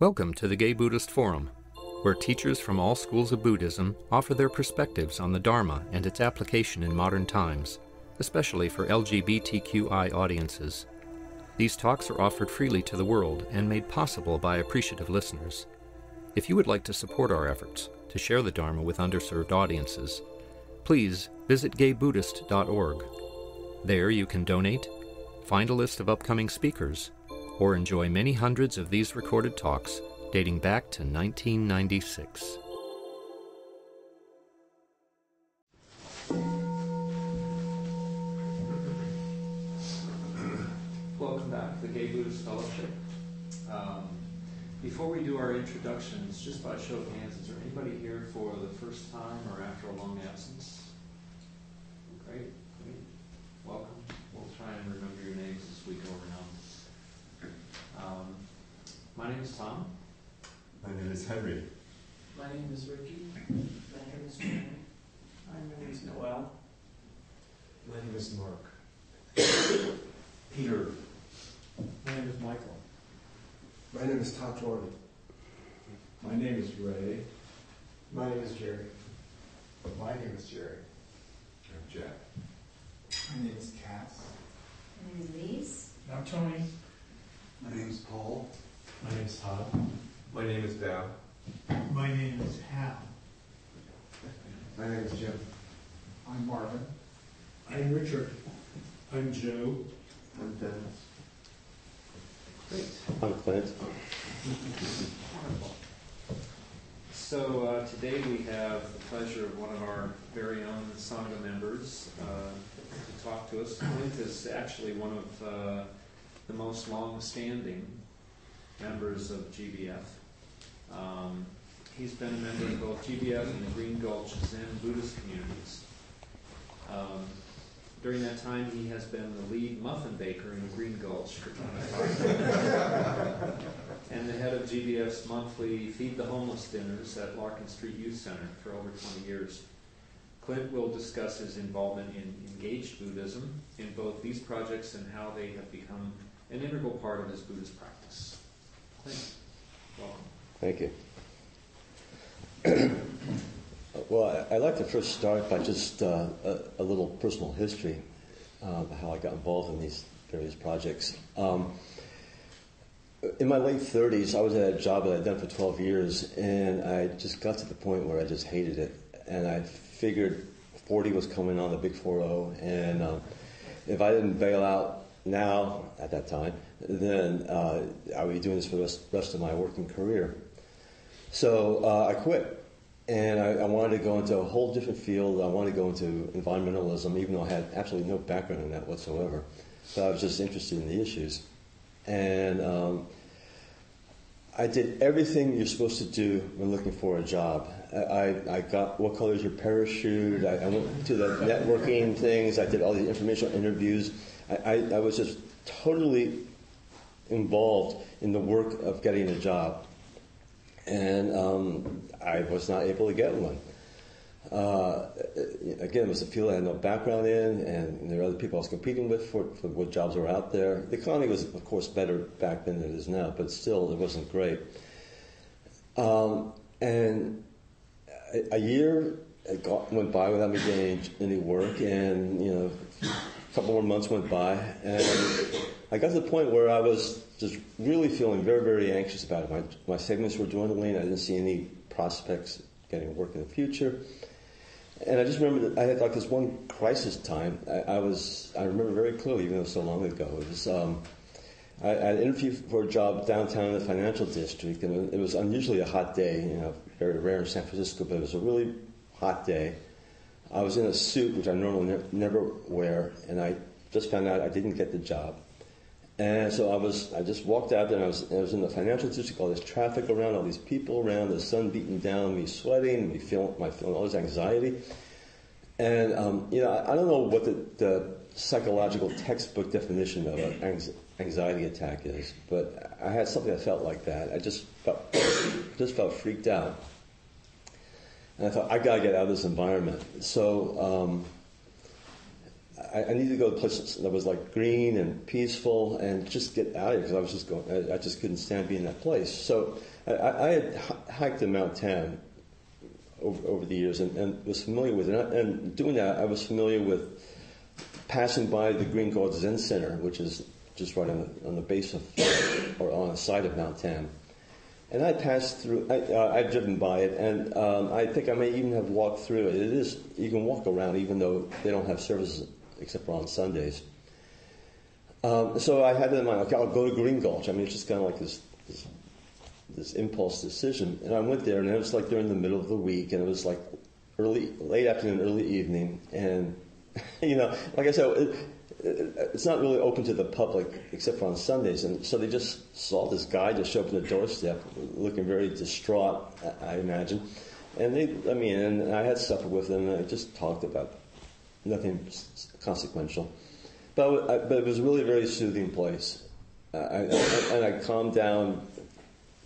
Welcome to the Gay Buddhist Forum, where teachers from all schools of Buddhism offer their perspectives on the Dharma and its application in modern times, especially for LGBTQI audiences. These talks are offered freely to the world and made possible by appreciative listeners. If you would like to support our efforts to share the Dharma with underserved audiences, please visit gaybuddhist.org. There you can donate, find a list of upcoming speakers, or enjoy many hundreds of these recorded talks dating back to 1996. Welcome back to the Gay Buddhist Fellowship. Before we do our introductions, just by a show of hands, is there anybody here for the first time or after a long absence? Great. Welcome. We'll try and remember your names as we go around. My name is Tom. My name is Henry. My name is Ricky. My name is Jenny. My name is Noel. My name is Mark. Peter. My name is Michael. My name is Todd Jordan. My name is Ray. My name is Jerry. My name is Jerry. I'm Jack. My name is Cass. My name is Lise. I'm Tony. My name is Paul. My name is Todd. My name is Dow. My name is Hal. My name is Jim. I'm Marvin. I'm Richard. I'm Joe. I'm Dennis. Great. I'm Clint. Wonderful. So today we have the pleasure of one of our very own sangha members to talk to us. Clint is actually one of the most long-standing members of GBF. He's been a member of both GBF and the Green Gulch Zen Buddhist communities. During that time, he has been the lead muffin baker in the Green Gulch for 25 years, and the head of GBF's monthly Feed the Homeless dinners at Larkin Street Youth Center for over 20 years. Clint will discuss his involvement in engaged Buddhism in both these projects and how they have become an integral part of his Buddhist practice. Clint, welcome. Thank you. Well, I'd like to first start by just a little personal history of how I got involved in these various projects. In my late 30s, I was at a job that I'd done for 12 years, and I just got to the point where I just hated it. And I figured 40 was coming on, the big 4-0, and if I didn't bail out now, at that time, then I would be doing this for the rest of my working career. So I quit. And I wanted to go into a whole different field. I wanted to go into environmentalism, even though I had absolutely no background in that whatsoever. But I was just interested in the issues. And I did everything you're supposed to do when looking for a job. I got what color is your parachute. I went to the networking things. I did all the informational interviews. I was just totally involved in the work of getting a job. And I was not able to get one. Again, it was a field I had no background in, and there were other people I was competing with for what jobs were out there. The economy was, of course, better back then than it is now, but still, it wasn't great. And a year went by without me getting any work, and a couple more months went by, and I got to the point where I was just really feeling very, very anxious about it. My savings were dwindling. I didn't see any prospects getting work in the future. And I just remember that I had like this one crisis time. I remember very clearly, even though it was so long ago. It was I had an interview for a job downtown in the financial district, and it was unusually a hot day. Very rare in San Francisco, but it was a really hot day. I was in a suit, which I normally never wear, and I just found out I didn't get the job. And so I just walked out there, and I was in the financial district, all this traffic around, all these people around, the sun beating down, me sweating, me feeling all this anxiety. And, I don't know what the psychological textbook definition of an anxiety attack is, but I had something that felt like that. I just felt freaked out. And I thought, I got to get out of this environment. So I needed to go to a place that was like green and peaceful and just get out of here because I just couldn't stand being in that place. So I had hiked to Mount Tam over the years and was familiar with it. And doing that, I was familiar with passing by the Green Gulch Zen Center, which is just right on the base of, or on the side of Mount Tam. And I passed through, I've driven by it, and I think I may even have walked through it. It is, you can walk around even though they don't have services except for on Sundays. So I had it in mind, okay, I'll go to Green Gulch. I mean, it's just kind of like this impulse decision. And I went there, and it was like during the middle of the week, and it was like late afternoon, early evening. And, you know, like I said, it's not really open to the public except for on Sundays. And so they just saw this guy just show up on the doorstep looking very distraught, I imagine. And they let me in, and I had supper with them, and I just talked about nothing consequential. But it was really a very soothing place. And I calmed down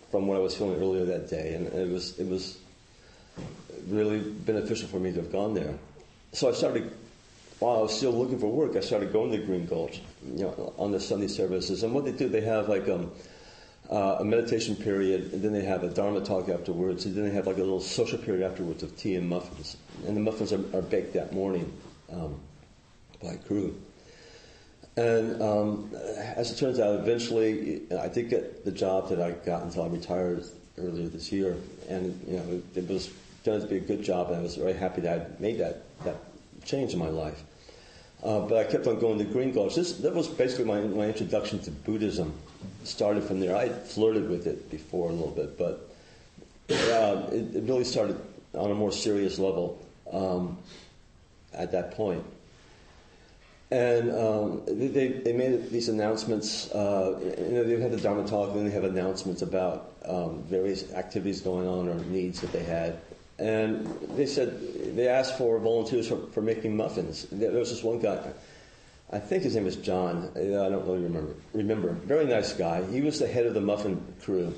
from what I was feeling earlier that day, and it was really beneficial for me to have gone there. So I started, while I was still looking for work, I started going to Green Gulch, you know, on the Sunday services. And what they do, they have like a meditation period, and then they have a Dharma talk afterwards, and then they have like a little social period afterwards of tea and muffins. And the muffins are baked that morning by crew. And as it turns out, eventually I did get the job that I got until I retired earlier this year. And, you know, it was turned out to be a good job, and I was very happy that I made that change in my life. But I kept on going to Green Gulch. That was basically my introduction to Buddhism. Started from there. I flirted with it before a little bit, but it really started on a more serious level at that point. And they made these announcements. You know, they had the Dharma talk, and then they have announcements about various activities going on or needs that they had. And they asked for volunteers for making muffins. There was this one guy, I think his name was John. I don't really remember. Very nice guy. He was the head of the muffin crew.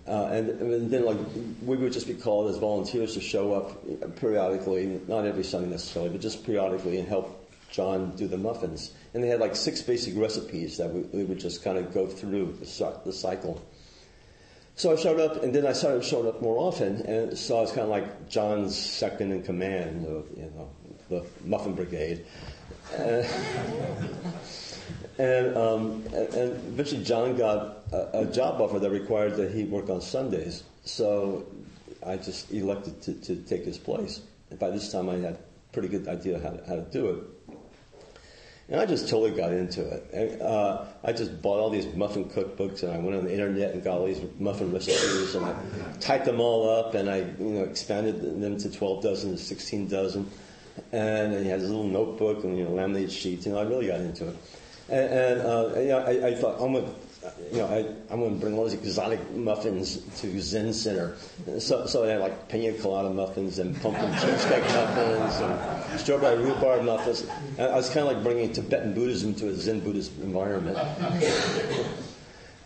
And then, like, we would just be called as volunteers to show up periodically, not every Sunday necessarily, but just periodically, and help John do the muffins. And they had like 6 basic recipes that we would just kind of go through the cycle. So I showed up, and then I started showing up more often, and so I was kind of like John's second in command of, you know, the Muffin Brigade. And eventually John got a job offer that required that he work on Sundays. So I just elected to take his place. And by this time I had a pretty good idea how to do it. And I just totally got into it. And, I just bought all these muffin cookbooks, and I went on the internet and got all these muffin recipes, and I typed them all up, and I, you know, expanded them to 12 dozen to 16 dozen. And he had his little notebook and, you know, laminated sheets, and I really got into it. And you know, I thought, I'm going to bring all these exotic muffins to Zen Center. So I had like pina colada muffins and pumpkin cheesecake muffins and strawberry rhubarb muffins. And I was kind of like bringing Tibetan Buddhism to a Zen Buddhist environment.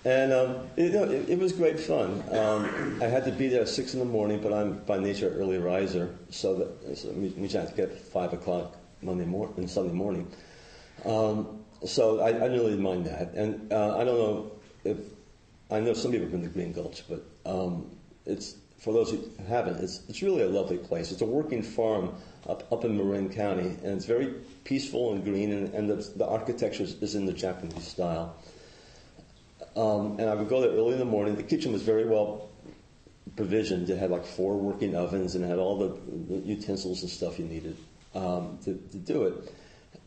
And it was great fun. I had to be there at 6 a.m, but I'm by nature an early riser, so that means I have to get at 5 o'clock Sunday morning. So I didn't really mind that. And I don't know I know some people have been to Green Gulch, but it's, for those who haven't, it's really a lovely place. It's a working farm up in Marin County, and it's very peaceful and green, and the architecture is in the Japanese style. And I would go there early in the morning. The kitchen was very well provisioned. It had like 4 working ovens, and it had all the utensils and stuff you needed to do it.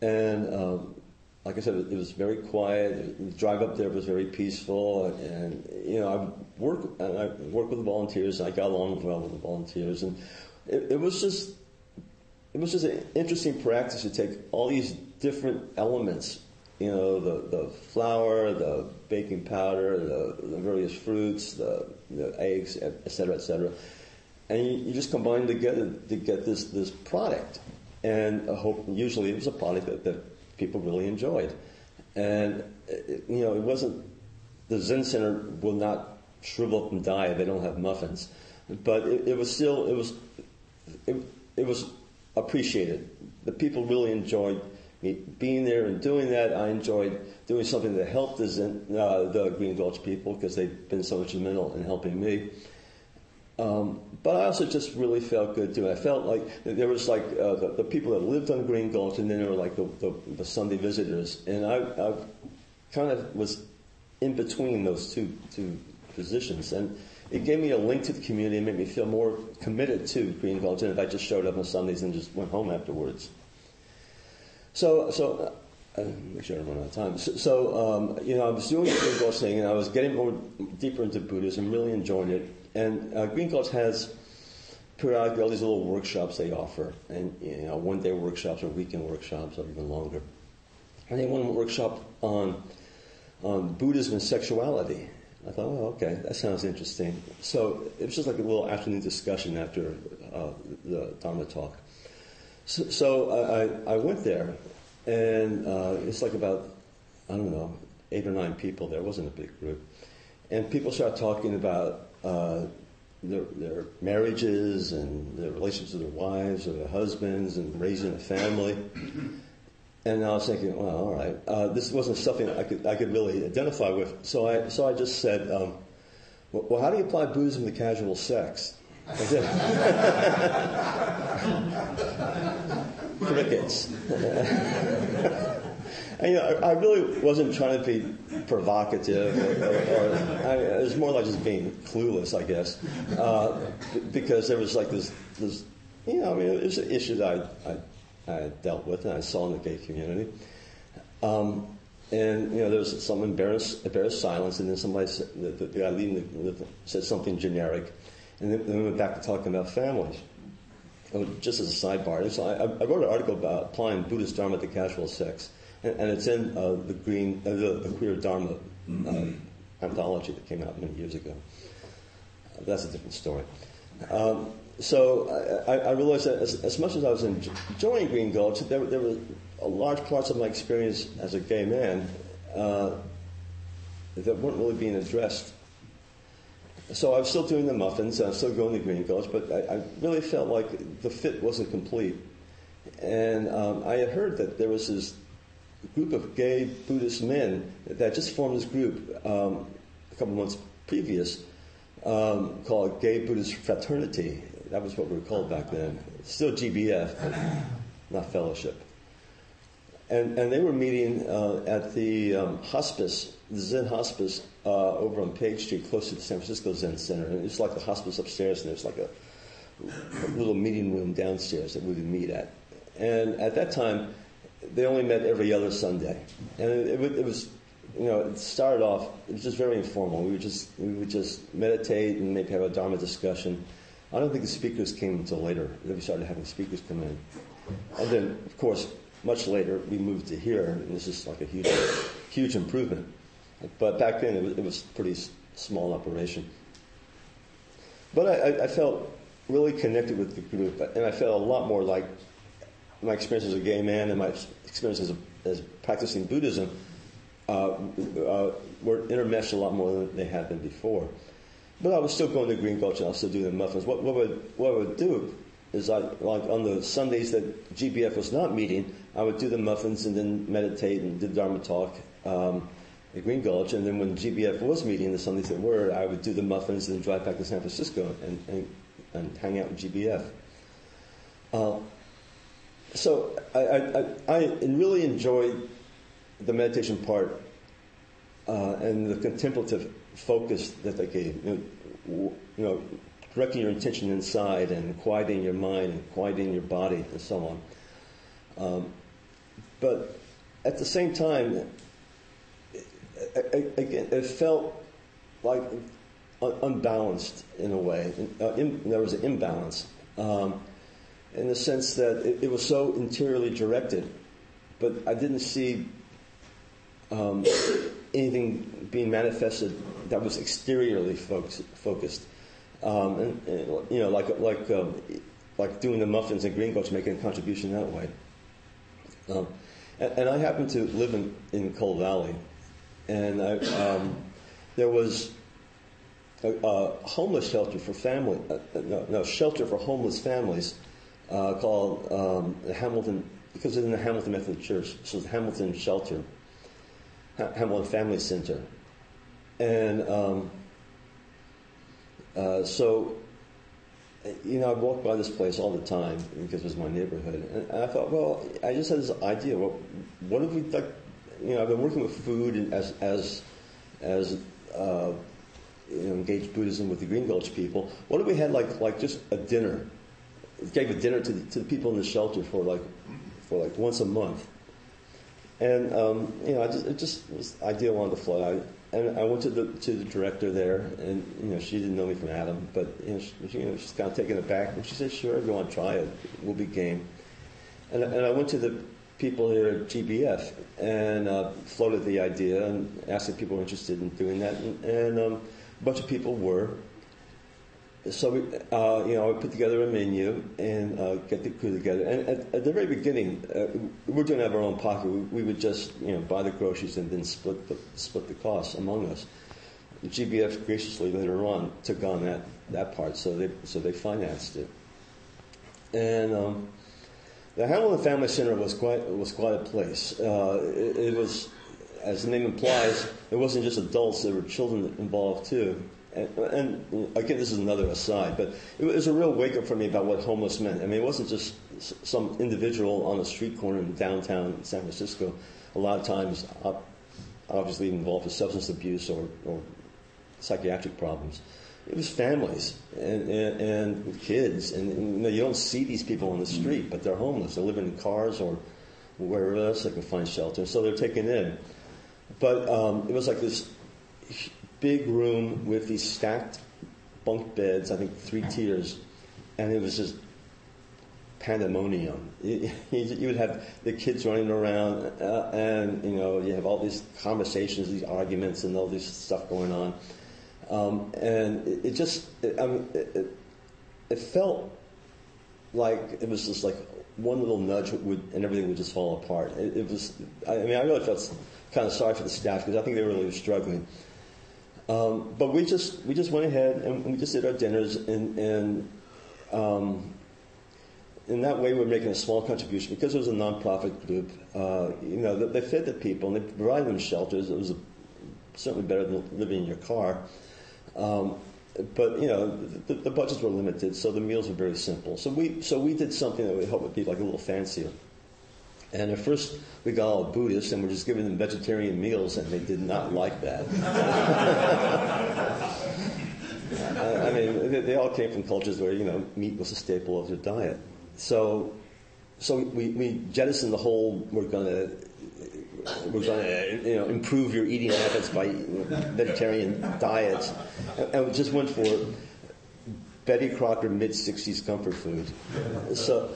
And like I said, it was very quiet. The drive up there was very peaceful, and you know, I worked with the volunteers. I got along well with the volunteers, and it was just an interesting practice to take all these different elements. You know, the flour, the baking powder, the various fruits, the eggs, et cetera, and you just combine them together to get this product. And usually it was a product that people really enjoyed. And, you know, it wasn't, the Zen Center will not shrivel up and die if they don't have muffins. But it was appreciated. The people really enjoyed being there and doing that. I enjoyed doing something that helped the Green Gulch people because they've been so instrumental in helping me. But I also just really felt good too. I felt like there was like the people that lived on Green Gulch, and then there were like the Sunday visitors, and I kind of was in between those two positions, and it gave me a link to the community and made me feel more committed to Green Gulch than if I just showed up on Sundays and just went home afterwards. So make sure I don't run out of time. I was doing the Green Gulch thing, and I was getting deeper into Buddhism, really enjoying it. And Green Gulch has periodically all these little workshops they offer, and one-day workshops or weekend workshops or even longer. And they had one workshop on Buddhism and sexuality. I thought, oh, okay, that sounds interesting. So it was just like a little afternoon discussion after the Dharma talk. So I went there, and it's like about, 8 or 9 people there. It wasn't a big group. And people started talking about their marriages and their relationships with their wives or their husbands and raising a family. And I was thinking, well, all right, this wasn't something I could really identify with. So I just said, well, how do you apply Buddhism to casual sex? Crickets. And, I really wasn't trying to be provocative, it was more like just being clueless, I guess, because there was like this, it was an issue that I dealt with and I saw in the gay community. And, there was some embarrassed silence, and then somebody, the guy leading said something generic, and then we went back to talking about families. Just as a sidebar, so I wrote an article about applying Buddhist Dharma to casual sex, and it's in the Queer Dharma anthology that came out many years ago. That's a different story. So I realized that as much as I was enjoying Green Gulch, there were large parts of my experience as a gay man that weren't really being addressed. So I was still doing the muffins, I was still going to Green Gulch, but I really felt like the fit wasn't complete. And I had heard that there was this group of gay Buddhist men that just formed this group a couple months previous called Gay Buddhist Fraternity. That was what we were called back then. Still GBF, but not fellowship. And they were meeting at the hospice, the Zen hospice, over on Page Street, close to the San Francisco Zen Center. And it's like the hospice upstairs, and there's like a little meeting room downstairs that we would meet at. And at that time, they only met every other Sunday. And it was, it started off, it was just very informal. We would just meditate and maybe have a Dharma discussion. I don't think the speakers came until later. Then we started having speakers come in. And then, of course, much later, we moved to here, and this is like a huge improvement. But back then, it was a pretty small operation. But I felt really connected with the group, and I felt a lot more like my experience as a gay man and my experience as practicing Buddhism were intermeshed a lot more than they had been before. But I was still going to Green Gulch, and I was still doing the muffins. What I would do is like on the Sundays that GBF was not meeting, I would do the muffins and then meditate and do Dharma talk at Green Gulch. And then when GBF was meeting, the Sundays that were, I would do the muffins and then drive back to San Francisco and hang out with GBF. So I really enjoyed the meditation part and the contemplative focus that they gave. Directing your intention inside and quieting your mind and quieting your body and so on. But at the same time, again, it felt like unbalanced in a way. There was an imbalance in the sense that it was so interiorly directed, but I didn't see anything being manifested that was exteriorly focused. Like doing the muffins and Green Gulch, making a contribution that way. And I happened to live in Coal Valley, and there was a homeless shelter for shelter for homeless families called the Hamilton because it's in the Hamilton Methodist Church, so it's Hamilton Shelter, Hamilton Family Center. And so, I walked by this place all the time because it was my neighborhood. And I thought, well, I just had this idea. Well, what if we, like, I've been working with food and as engaged Buddhism with the Green Gulch people. What if we had like just a dinner? Gave a dinner to the people in the shelter for like once a month. And it just was the idea I wanted to float out. And I went to the director there, and she didn't know me from Adam, but she's kind of taken aback, and she said, "Sure, if you want to try it, we'll be game." And I went to the people here at GBF and floated the idea and asked if people were interested in doing that, and a bunch of people were. So we, I put together a menu and get the crew together. And at the very beginning, we didn't have our own pocket. We would just buy the groceries and then split the costs among us. The GBF graciously later on took on that part, so they financed it. And the Hamilton Family Center was quite a place. It was, as the name implies, it wasn't just adults; there were children involved too. And again, this is another aside, but it was a real wake-up for me about what homeless meant. I mean, it wasn't just some individual on a street corner in downtown San Francisco. A lot of times, obviously involved with substance abuse or psychiatric problems. It was families and kids, and you don't see these people on the street, but they're homeless. They're living in cars or wherever else they can find shelter, so they're taken in. But it was like this big room with these stacked bunk beds, I think 3 tiers, and it was just pandemonium. You would have the kids running around, and you have all these conversations, these arguments, and all this stuff going on. And it felt like it was just like one little nudge and everything would just fall apart. I really felt kind of sorry for the staff because I think they really were struggling. But we just went ahead and we just did our dinners, and in that way we're making a small contribution because it was a nonprofit group. They fed the people and they provided them shelters. It was certainly better than living in your car. But the budgets were limited, so the meals were very simple. So we did something that we hoped would be like a little fancier. And at first, we got all Buddhists, and we're just giving them vegetarian meals, and they did not like that. I mean, they all came from cultures where meat was a staple of their diet. So we jettisoned the whole we're gonna improve your eating habits by vegetarian diets, and we just went for Betty Crocker mid-60s comfort food. So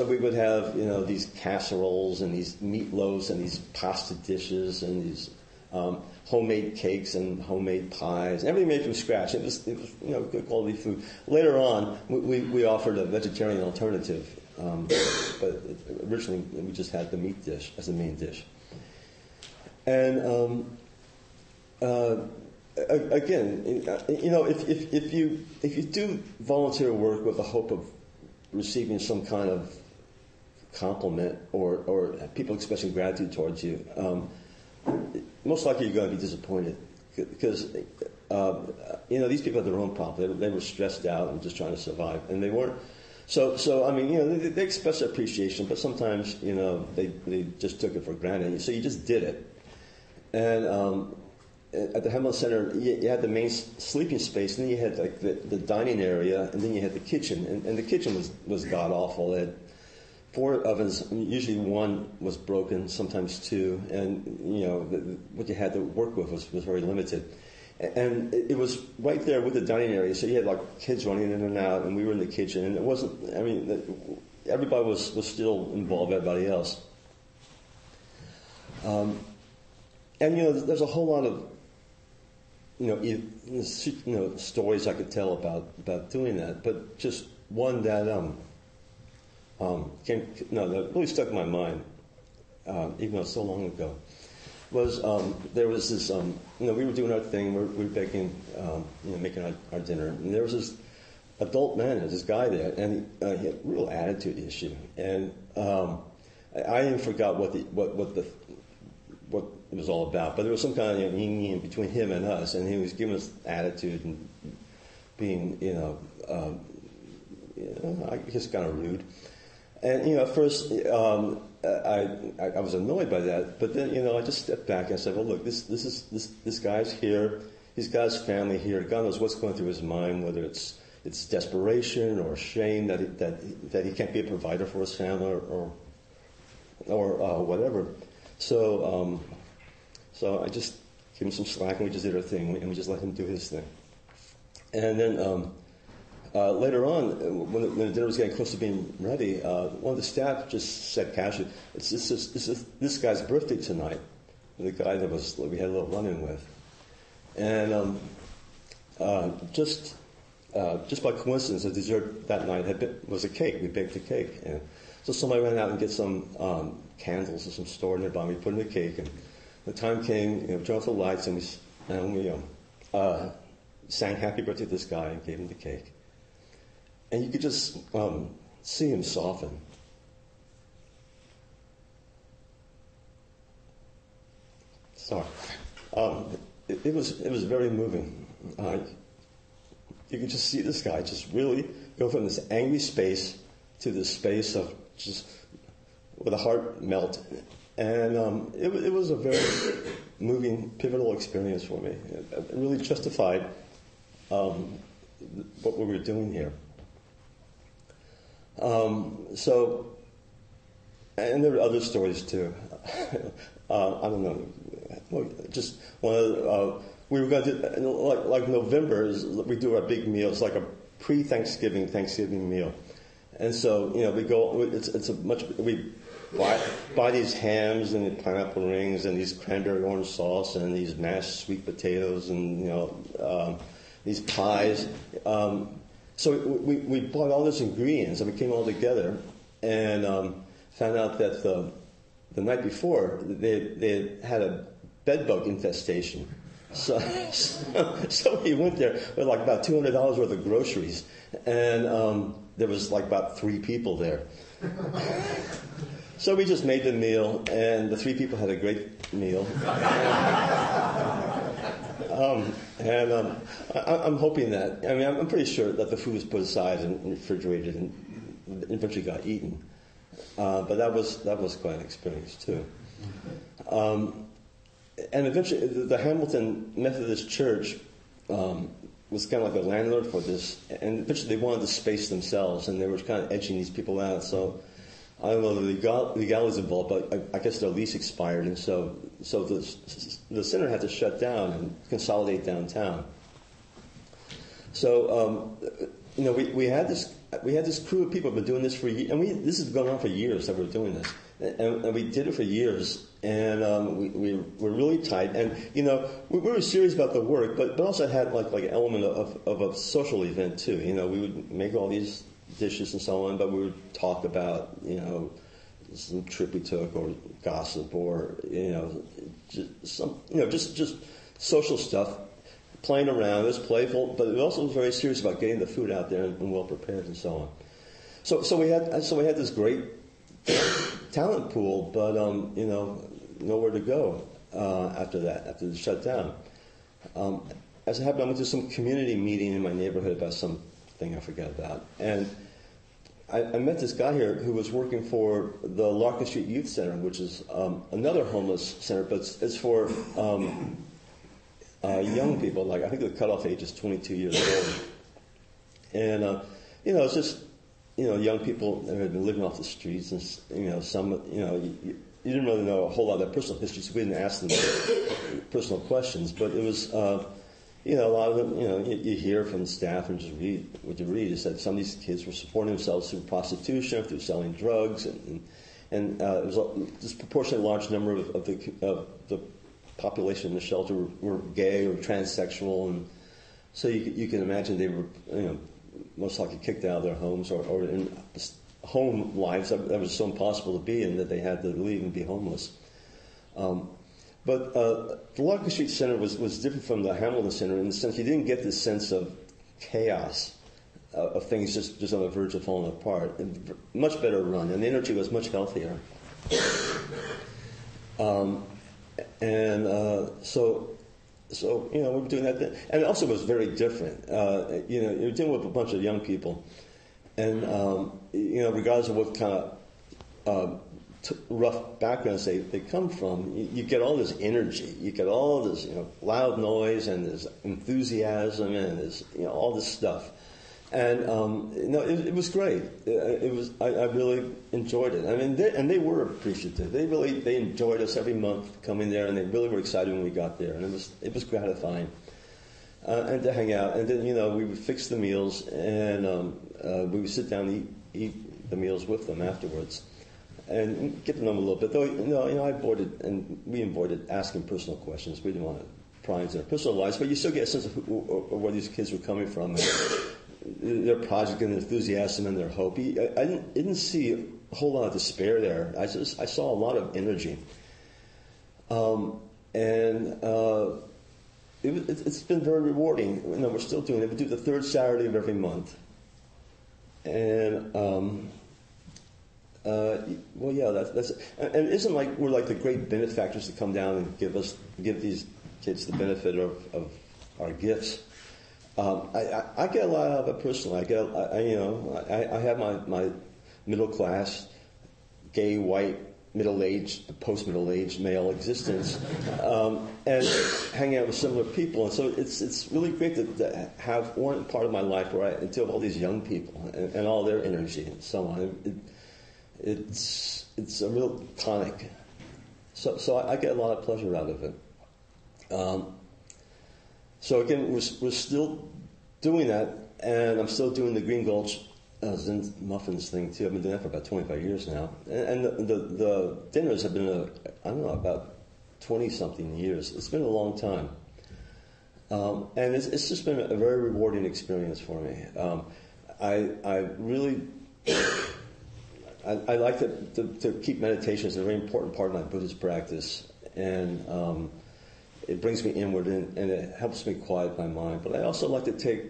we would have these casseroles and these meatloaves and these pasta dishes and these homemade cakes and homemade pies. Everything made from scratch. It was good quality food. Later on, we offered a vegetarian alternative, but originally we just had the meat dish as the main dish. And again, if you do volunteer work with the hope of receiving some kind of compliment or people expressing gratitude towards you, most likely you're going to be disappointed because these people had their own problems. They were stressed out and just trying to survive, and they weren't. So I mean, they expressed their appreciation, but sometimes they just took it for granted. So you just did it, and at the Hamilton Center, you had the main sleeping space, and then you had like the dining area, and then you had the kitchen, and the kitchen was god awful. It had 4 ovens, usually 1 was broken, sometimes 2, and what you had to work with was very limited. And it was right there with the dining area, so you had like kids running in and out, and we were in the kitchen, and it wasn't. I mean, everybody was still involved, everybody else. And there's a whole lot of stories I could tell about doing that, but just one that that really stuck in my mind, even though it's so long ago, was there was this we were doing our thing, we were baking, making our dinner, and there was this adult man, this guy there, and he had a real attitude issue, and I even forgot what it was all about. But there was some kind of yin between him and us, and he was giving us attitude and being, I guess kind of rude. And at first I was annoyed by that, but then I just stepped back and said, well, look, this guy's here. He's got his family here. God knows what's going through his mind, whether it's desperation or shame that he can't be a provider for his family or whatever. So I just gave him some slack, and we just did our thing, and we just let him do his thing. And then later on, when the dinner was getting close to being ready, one of the staff just said casually, "It's this guy's birthday tonight." The guy that we had a little run-in with, and just by coincidence, the dessert that night was a cake. We baked a cake, and so somebody ran out and get some candles or some store nearby. We put in the cake, and the time came. Turned off the lights, and we sang "Happy Birthday" to this guy and gave him the cake. And you could just see him soften. Sorry, it was very moving. You could just see this guy just really go from this angry space to this space of just with a heart melt, and it was a very moving, pivotal experience for me. It really justified what we were doing here. And there were other stories too. I don't know. Just one of we were going to do, like November we do our big meal. It's like a pre-Thanksgiving meal, and so we go. We buy these hams and the pineapple rings and these cranberry orange sauce and these mashed sweet potatoes and these pies. So we bought all these ingredients and we came all together and found out that the night before they had a bedbug infestation. So we went there with like about $200 worth of groceries, and there was like about 3 people there. So we just made the meal, and the 3 people had a great meal. I'm hoping that, I'm pretty sure that the food was put aside and refrigerated and eventually got eaten. But that was quite an experience too. And eventually the Hamilton Methodist Church was kind of like the landlord for this, and eventually they wanted the space themselves, and they were kind of edging these people out. So I don't know the legalities involved, but I guess their lease expired, and so the center had to shut down and consolidate downtown. So we had this crew of people who've been doing this for years, and this has gone on for years that we're doing this, and we did it for years, and we were really tight, and we were serious about the work, but also had like an element of a social event too. We would make all these dishes and so on, but we would talk about some trip we took or gossip or just social stuff, playing around. It was playful, but it also was very serious about getting the food out there and well prepared and so on. So we had this great talent pool, but nowhere to go after the shutdown. As it happened, I went to some community meeting in my neighborhood about something I forgot about, and I met this guy here who was working for the Larkin Street Youth Center, which is another homeless center, but it's for young people. Like I think the cutoff age is 22 years old, and it's just young people that had been living off the streets, and some you didn't really know a whole lot of their personal history, so we didn't ask them personal questions, but it was. A lot of them, you hear from the staff and just read what you read is that some of these kids were supporting themselves through prostitution, through selling drugs, and it was a disproportionately large number of the population in the shelter were gay or transsexual, and so you can imagine they were, most likely kicked out of their homes or in home lives that was so impossible to be in that they had to leave and be homeless. But the Larkin Street Center was different from the Hamilton Center in the sense you didn't get this sense of chaos, of things just on the verge of falling apart. And much better run, and the energy was much healthier. So we were doing that thing. And it also was very different. You're dealing with a bunch of young people, and regardless of what kind of rough backgrounds they come from, you get all this energy. You get all this loud noise and this enthusiasm and this all this stuff. And it was great. I really enjoyed it. I mean, they were appreciative. They enjoyed us every month coming there, and they really were excited when we got there. And it was gratifying, and to hang out. And then we would fix the meals, and we would sit down and eat the meals with them afterwards, and get to know them a little bit. Though I avoided, and we avoided asking personal questions. We didn't want to pry into their personal lives, but you still get a sense of where these kids were coming from. Their project and enthusiasm and their hope. I didn't see a whole lot of despair there. I saw a lot of energy. It's been very rewarding. We're still doing it. We do the third Saturday of every month. And that's and it isn't like we're like the great benefactors that come down and give these kids the benefit of our gifts. I get a lot out of it personally. I have my middle class, gay, white, middle-aged, post-middle-aged male existence, and hanging out with similar people. And so it's really great to have one part of my life where I deal with all these young people and all their energy and so on. It's a real tonic. So I get a lot of pleasure out of it. So again, we're still doing that, and I'm still doing the Green Gulch Zen muffins thing too. I've been doing that for about 25 years now, and the dinners have been about 20-something years. It's been a long time, and it's just been a very rewarding experience for me. I really I like to keep meditation as a very important part of my Buddhist practice, and it brings me inward and it helps me quiet my mind. But I also like to take,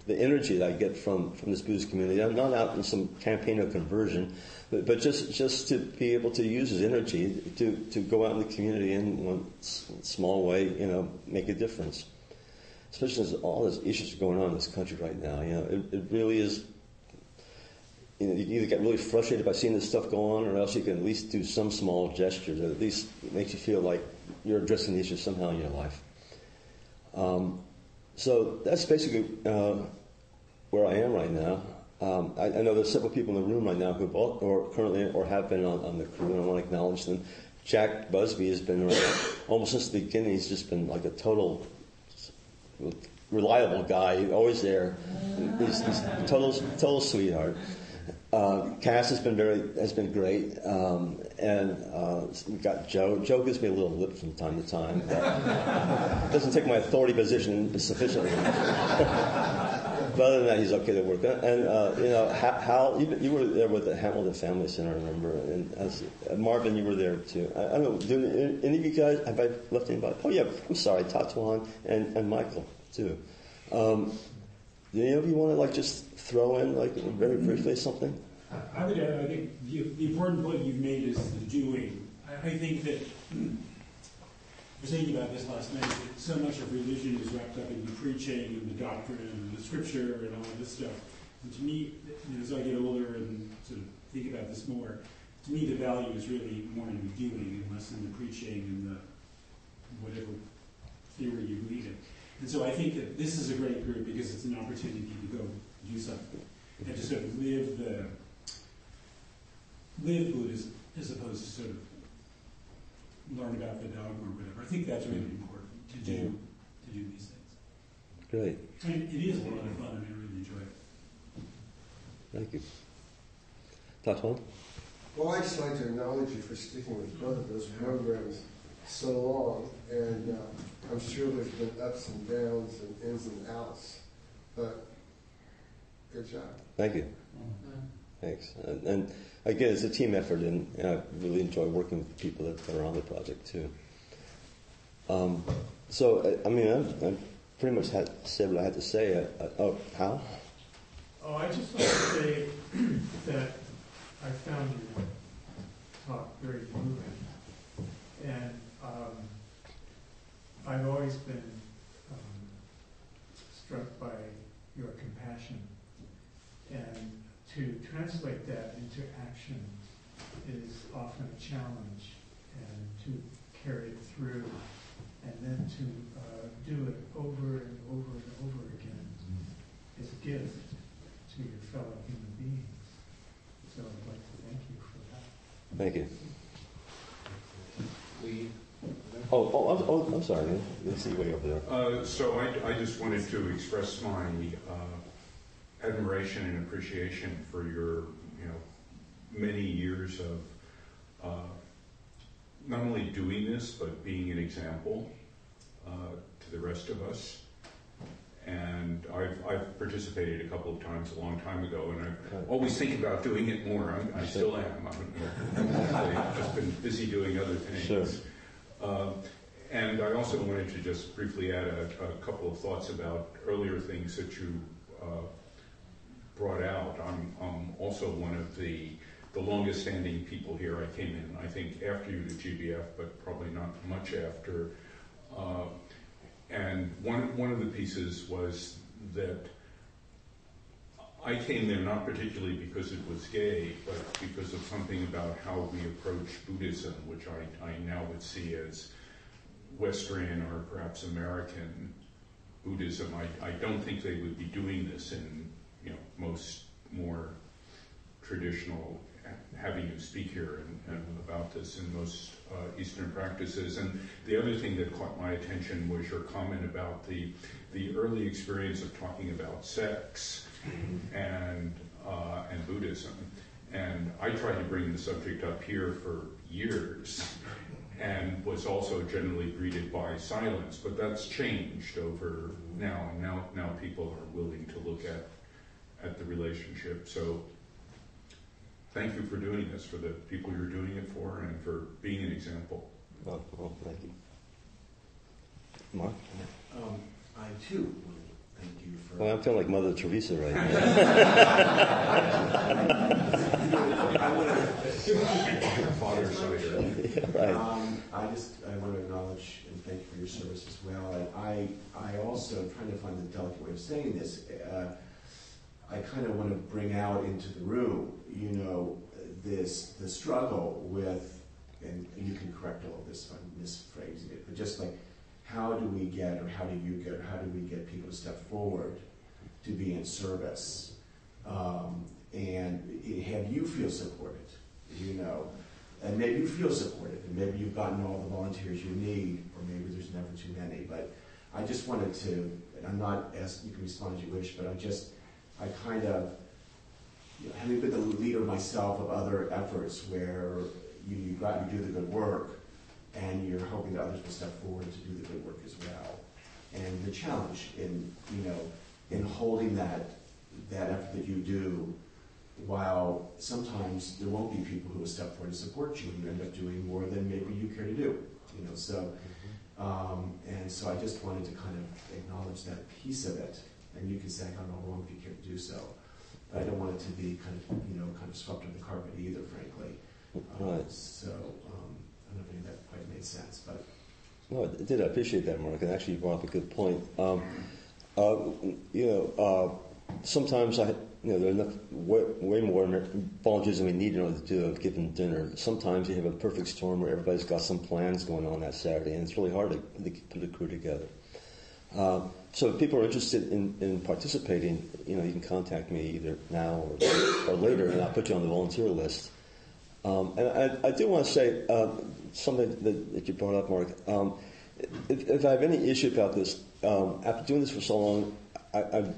the energy that I get from this Buddhist community. I'm not out in some campaign of conversion, but just to be able to use his energy to go out in the community and in one small way, make a difference. Especially as all these issues going on in this country right now. It really is. You either get really frustrated by seeing this stuff go on, or else you can at least do some small gesture that at least makes you feel like you're addressing the issue somehow in your life. So that's basically where I am right now. I know there's several people in the room right now who currently have been on the crew, and I want to acknowledge them. Jack Busby has been around almost since the beginning. He's just been like a total reliable guy, always there. He's a total sweetheart. Cass has been great, and we've got Joe. Joe gives me a little lip from time to time. But doesn't take my authority position sufficiently. But other than that, he's okay to work on. And Hal, you were there with the Hamilton Family Center, I remember, and Marvin, you were there too. I don't know, do any of you guys, have I left anybody? Oh yeah, I'm sorry, Tatuan and Michael too. Do any of you want to just throw in very briefly something? I would add, I think the important point you've made is the doing. I think that I was thinking about this last night, that so much of religion is wrapped up in the preaching and the doctrine and the scripture and all of this stuff. And to me, as I get older and sort of think about this more, to me the value is really more in the doing and less in the preaching and the whatever theory you believe in. And so I think that this is a great group because it's an opportunity to go do something and to sort of live Buddhism as opposed to sort of learn about the dogma or whatever. I think that's really important to do these things. Great. And it is a lot of fun, and I really enjoy it. Thank you. Tatuan? Well, I'd just like to acknowledge you for sticking with both of those programs so long, and I'm sure there's been ups and downs and ins and outs, but good job. Thank you. Thanks. And again, it's a team effort, and I really enjoy working with people that are on the project too. So, I pretty much said what I had to say. Hal? Oh, I just like to say that I found your talk very moving, and I've always been struck by your compassion, and to translate that into action is often a challenge, and to carry it through, and then to do it over and over and over again is a gift to your fellow human beings. So I'd like to thank you for that. Thank you. Lee? I'm sorry. Let's see way over there. So I just wanted to express my admiration and appreciation for your, many years of not only doing this but being an example to the rest of us. And I've participated a couple of times a long time ago, and I always think about doing it more. I still am. I've just been busy doing other things. Sure. And I also wanted to just briefly add a couple of thoughts about earlier things that you brought out. I'm also one of the longest standing people here. I came in, I think, after you to GBF, but probably not much after. And one of the pieces was that I came there not particularly because it was gay, but because of something about how we approach Buddhism, which I now would see as Western or perhaps American Buddhism. I don't think they would be doing this in most more traditional, having you speak here and about this in most Eastern practices. And the other thing that caught my attention was your comment about the early experience of talking about sex and Buddhism. And I tried to bring the subject up here for years and was also generally greeted by silence, but that's changed over now, and now people are willing to look at the relationship. So thank you for doing this, for the people you're doing it for, and for being an example. Well, thank you. Mark? I too want to thank you for... Well, I'm feeling like Mother Teresa right now. Father Seiter. Yeah, right. I want to acknowledge and thank you for your service as well. And I also, trying to find the delicate way of saying this, I kind of want to bring out into the room, the struggle with, and you can correct all of this if I'm misphrasing it, but just like, how do we get people to step forward to be in service? And have you feel supported, and maybe you feel supported, and maybe you've gotten all the volunteers you need, or maybe there's never too many, but I just wanted to, and I'm not asking, you can respond as you wish, but I kind of, having been the leader myself of other efforts where you go out and you do the good work, and you're hoping that others will step forward to do the good work as well. And the challenge in holding that effort that you do, while sometimes there won't be people who will step forward to support you, and you end up doing more than maybe you care to do. So I just wanted to kind of acknowledge that piece of it. And you can say I got it all wrong if you care to do so. But I don't want it to be kind of swept under the carpet either, frankly. Right. So I don't know if any of that quite made sense, but. No, it did. I appreciate that, Mark. And actually, you brought up a good point. Sometimes there are enough, way more volunteers than we need in order to do a given dinner. Sometimes you have a perfect storm where everybody's got some plans going on that Saturday, and it's really hard to put a crew together. So if people are interested in participating, you can contact me either now or later, and I'll put you on the volunteer list. And I do want to say something that you brought up, Mark. If I have any issue about this, after doing this for so long, I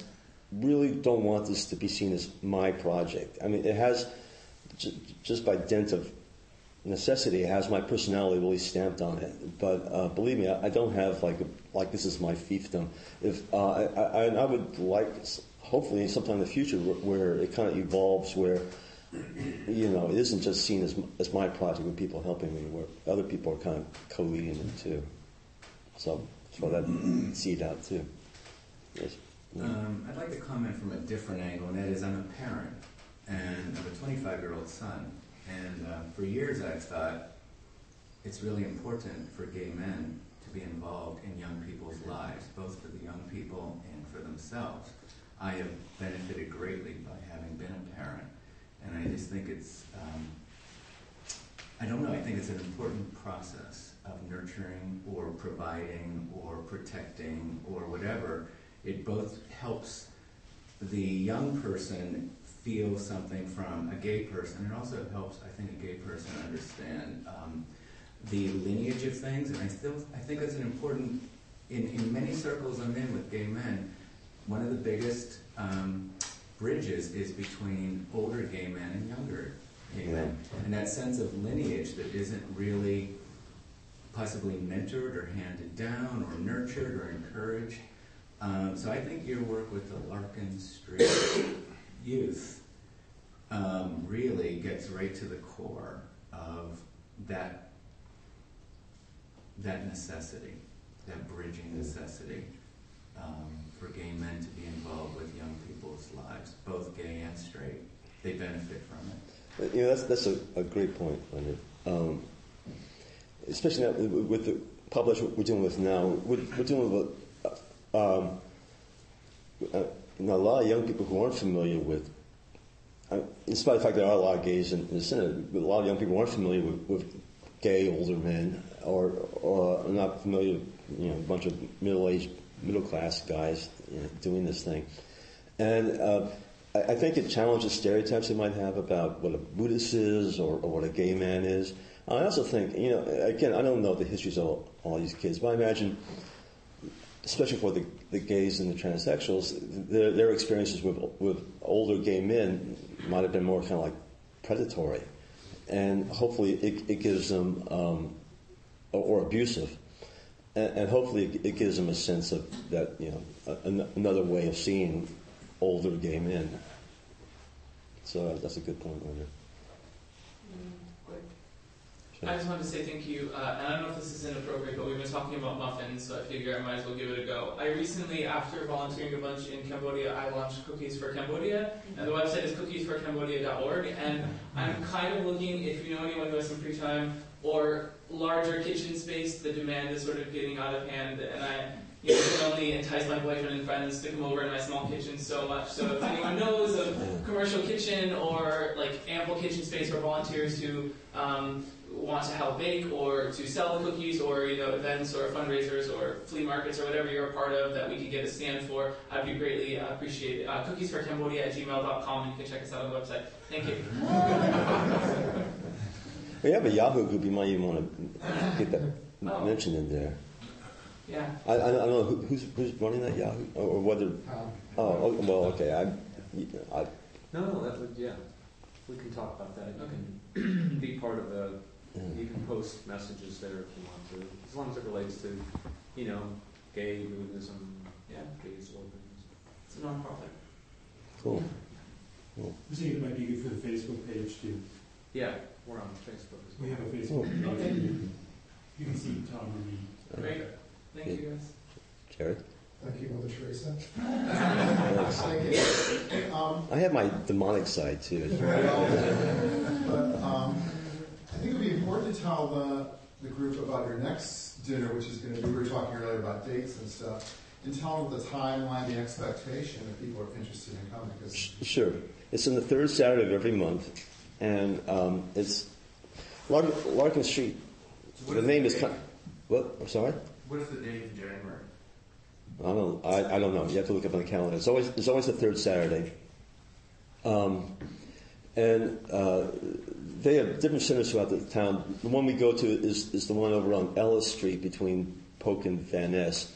really don't want this to be seen as my project. I mean, it has, just by dint of necessity, it has my personality really stamped on it. But believe me, I don't have like this is my fiefdom. I would like, hopefully, sometime in the future, where it kind of evolves, where it isn't just seen as my project with people helping me, where other people are kind of co-leading it too. So throw that seed out too. Yes. I'd like to comment from a different angle, and that is I'm a parent. and of a 25-year-old son. And for years I've thought it's really important for gay men to be involved in young people's lives, both for the young people and for themselves. I have benefited greatly by having been a parent, and I just think it's, I don't know, I think it's an important process of nurturing or providing or protecting or whatever. It both helps the young person feel something from a gay person. It also helps, I think, a gay person understand the lineage of things. And I think that's an important, in many circles I'm in with gay men, one of the biggest bridges is between older gay men and younger gay men. And that sense of lineage that isn't really possibly mentored or handed down or nurtured or encouraged. So I think your work with the Larkin Street Youth really gets right to the core of that necessity, that bridging necessity for gay men to be involved with young people's lives, both gay and straight. They benefit from it. You know, that's a great point, Leonard. Especially now, with the population we're dealing with now. We're dealing with a lot of young people who aren't familiar with, in spite of the fact there are a lot of gays in the Senate, a lot of young people aren't familiar with gay older men, or are not familiar, a bunch of middle-aged, middle-class guys doing this thing. And I think it challenges stereotypes they might have about what a Buddhist is or what a gay man is. I also think, again, I don't know the histories of all these kids, but I imagine, especially for the gays and the transsexuals, their experiences with older gay men might have been more kind of like predatory. And hopefully it gives them, or abusive, and hopefully it gives them a sense of that, another way of seeing older gay men. So that's a good point, Leonard. I just wanted to say thank you, and I don't know if this is inappropriate, but we've been talking about muffins, so I figure I might as well give it a go. I recently, after volunteering a bunch in Cambodia, I launched Cookies for Cambodia, and the website is cookiesforcambodia.org, and I'm kind of looking, if you know anyone who has some free time, or larger kitchen space, the demand is sort of getting out of hand, and I can only entice my boyfriend and friends to come over in my small kitchen so much. So if anyone knows of commercial kitchen or like ample kitchen space for volunteers who want to help bake or to sell the cookies, or events or fundraisers or flea markets or whatever you're a part of that we could get a stand for, I'd be greatly appreciated. Cookiesforcambodia@gmail.com, and you can check us out on the website. Thank you. We have a Yahoo group. You might even want to get that mentioned in there. Yeah. I don't know who's running that Yahoo, or whether. Oh, well, okay. No, that would, yeah. We can talk about that. You can be part of the. You can post messages there if you want to, as long as it relates to, gay Buddhism, gays, orphans. It's a non-profit. Cool. I was thinking it might be good for the Facebook page too. Yeah, we're on Facebook as well. We have a Facebook page. Okay. You can see Tom or me. Great. Thank you, guys. Jared? Thank you, Mother Teresa. I have my demonic side too. I think it would be important to tell the group about your next dinner, which is going to be, we were talking earlier about dates and stuff, and tell them the timeline, the expectation, if people are interested in coming. Sure. It's on the third Saturday of every month, and it's Larkin Street. So the name is what? I'm sorry? What is the date in January? I don't know. You have to look up on the calendar. It's always the third Saturday. They have different centers throughout the town. The one we go to is the one over on Ellis Street between Polk and Van Ness.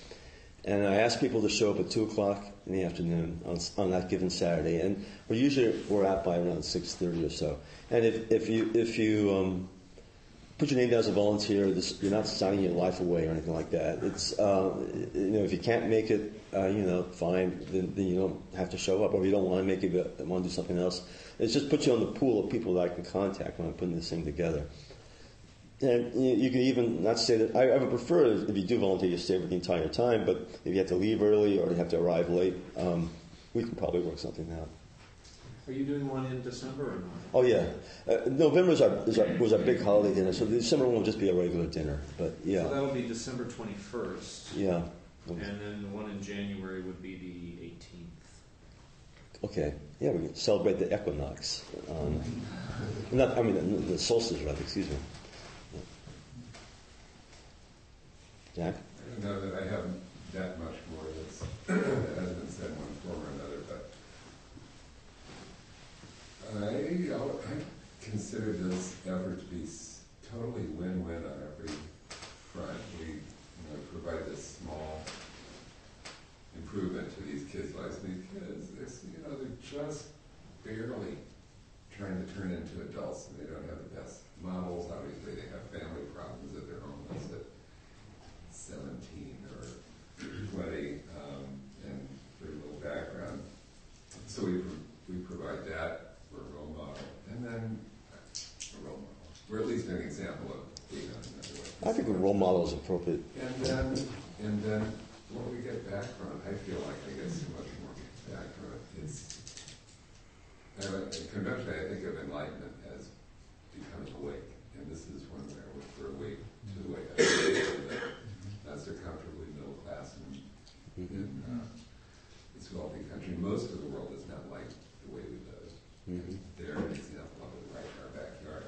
And I ask people to show up at 2 o'clock in the afternoon on that given Saturday. And we're out by around 6:30 or so. And if you put your name down as a volunteer, you're not signing your life away or anything like that. It's if you can't make it, fine. Then you don't have to show up. Or if you don't want to make it, want to do something else. It just puts you on the pool of people that I can contact when I'm putting this thing together. And you can even not say that. I would prefer if you do volunteer, you stay for the entire time. But if you have to leave early or you have to arrive late, we can probably work something out. Are you doing one in December or not? Oh yeah, November was our big holiday dinner, so the December one will just be a regular dinner. But yeah, so that'll be December 21st. Yeah, and then one in January would be the 18th. Okay, yeah, we can celebrate the equinox. The solstice, rather. Excuse me. Jack? I don't know that I have that much more that has been said in one form or another, but I consider this effort to be totally win-win on every front. We provide this small improvement to these kids' lives. These kids, they're just barely trying to turn into adults, and they don't have the best models. Obviously, they have family problems at their homeless at 17 or 20, and very little background. So we provide that for a role model, and then a role model, or at least an example of being on another way. I think a role model is appropriate. And then what we get back from it, I feel like I get so much more back from it. Conventionally, I think of enlightenment as becoming awake, and this is one where we're awake to the way that's a comfortably middle class in this wealthy country. Most of the world is not like the way we live. Mm-hmm. They're an example of it right in our backyard.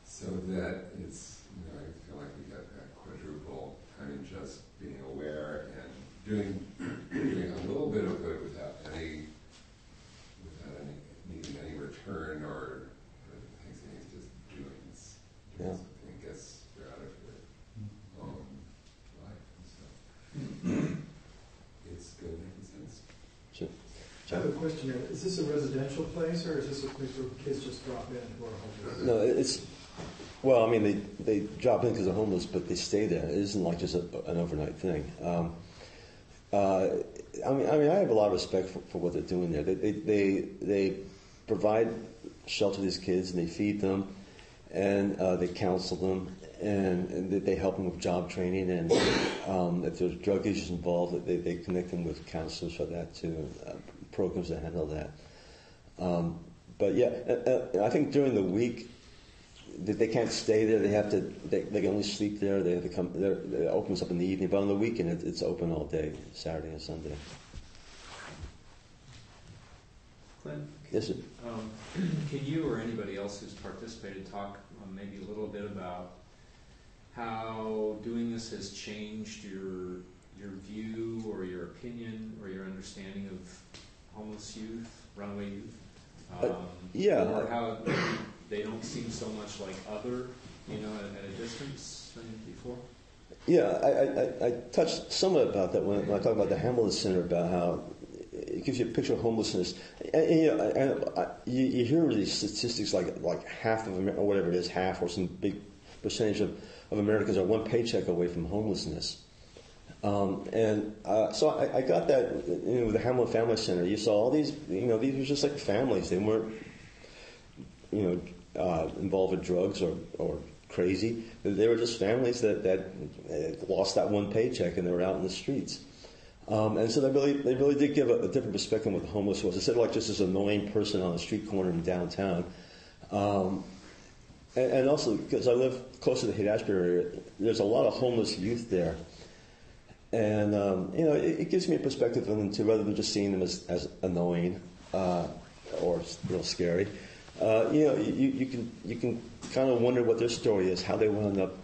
So that it's, I feel like we got that quadruple, just being aware and doing a little bit of good without any needing any return or things. It's just doing something that gets you out of your own life and stuff. It's good making sense. Sure. I have a question here. Is this a residential place, or is this a place where kids just drop in who are homeless? No, it's. Well, they drop in because they're homeless, but they stay there. It isn't like just an overnight thing. I have a lot of respect for what they're doing there. They provide shelter to these kids, and they feed them, and they counsel them, and they help them with job training, and if there's drug issues involved, they connect them with counselors for that too, programs that handle that. But yeah, I think during the week, they can't stay there. They can only sleep there. They have to come. It opens up in the evening, but on the weekend it's open all day, Saturday and Sunday. Clint, yes, sir. Can you or anybody else who's participated talk maybe a little bit about how doing this has changed your view or your opinion or your understanding of homeless youth, runaway youth? Yeah. Or how they don't seem so much like other, at a distance than before? Yeah, I touched somewhat about that when I talk about the Hamilton Center, about how it gives you a picture of homelessness. And you hear these statistics like half of America, or whatever it is, half or some big percentage of Americans are one paycheck away from homelessness. So I got that with the Hamilton Family Center. You saw all these, these were just like families. They weren't, involved in drugs or crazy. They were just families that lost that one paycheck and they were out in the streets. And so they really did give a different perspective on what the homeless was. Instead of like just this annoying person on the street corner in downtown. And also because I live close to the Haight-Ashbury area, there's a lot of homeless youth there. And, it gives me a perspective on them too, rather than just seeing them as annoying or scary. You can kind of wonder what their story is, how they wound up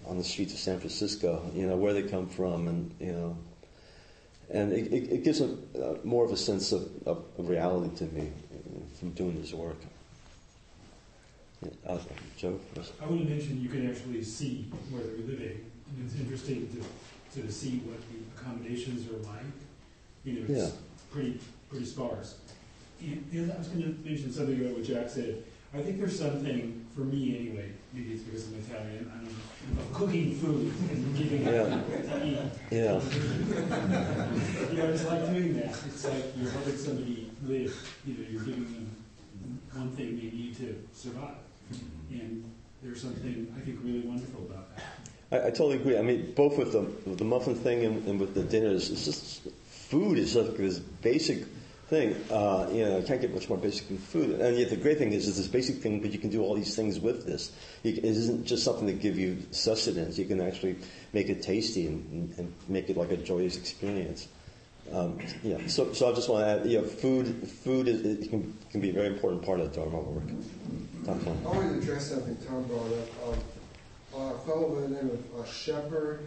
on the streets of San Francisco, where they come from, and it gives them more of a sense of reality to me from doing this work. Joe? I want to mention you can actually see where they're living, and it's interesting to see what the accommodations are like. It's pretty sparse. And I was going to mention something about what Jack said. I think there's something, for me anyway, maybe it's because I'm Italian, I don't know, of cooking food and giving them to eat. Yeah. I just like doing that. It's like you're helping somebody live. You're giving them one thing they need to survive. And there's something, I think, really wonderful about that. I totally agree. I mean, both with the muffin thing and with the dinners, it's just food is like this basic thing. You can't get much more basic than food. And yet the great thing is this basic thing, but you can do all these things with this. It isn't just something to give you sustenance. You can actually make it tasty and make it like a joyous experience. So I just want to add, food can be a very important part of the Dharma work. I wanted to address something Tom brought up. A fellow by the name of Shepherd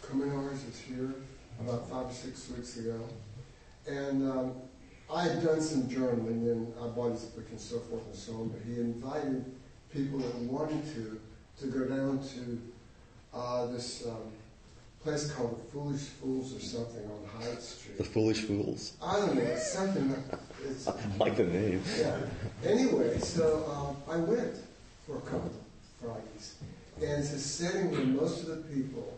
Kuminars is here about 5 or 6 weeks ago. And I had done some journaling, and I bought his book and so forth and so on, but he invited people that wanted to go down to this place called the Foolish Fools or something on Hyde Street. The Foolish Fools? I don't know, it's something it's I like the name. Yeah. Anyway, so I went for a couple of Fridays. And it's a setting where most of the people,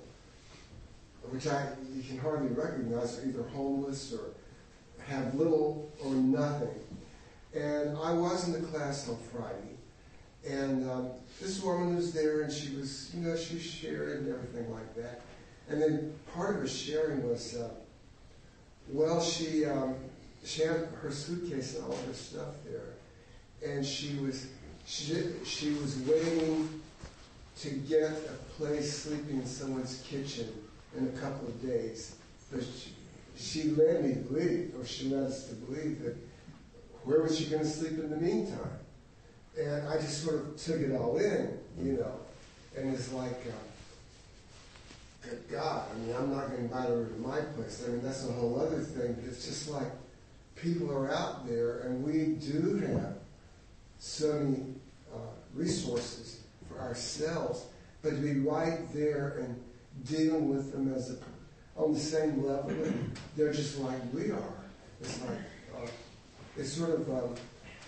which you can hardly recognize, are either homeless or have little or nothing. And I was in the class on Friday. And this woman was there, and she was, she shared and everything like that. And then part of her sharing was, she had her suitcase and all her stuff there, and she was waiting to get a place sleeping in someone's kitchen in a couple of days. But she led me to believe, or she led us to believe, that where was she going to sleep in the meantime? And I just sort of took it all in, and it's like, good God, I'm not going to invite her to my place. That's a whole other thing. But it's just like people are out there, and we do have so many resources for ourselves, but to be right there and dealing with them on the same level, and they're just like we are. It's like, it sort of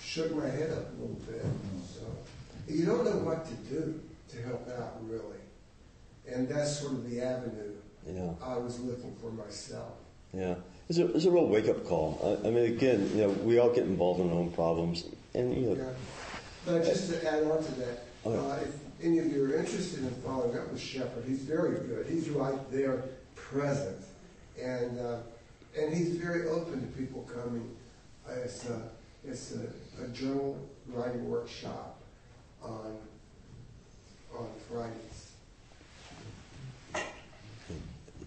shook my head up a little bit. So you don't know what to do to help out, really. And that's sort of the avenue I was looking for myself. Yeah. It's a real wake-up call. Again, we all get involved in our own problems. And, Yeah. But just to add on to that, if any of you are interested in following up with Shepherd, he's very good. He's right there, present. And he's very open to people coming. It's a journal writing workshop on Fridays.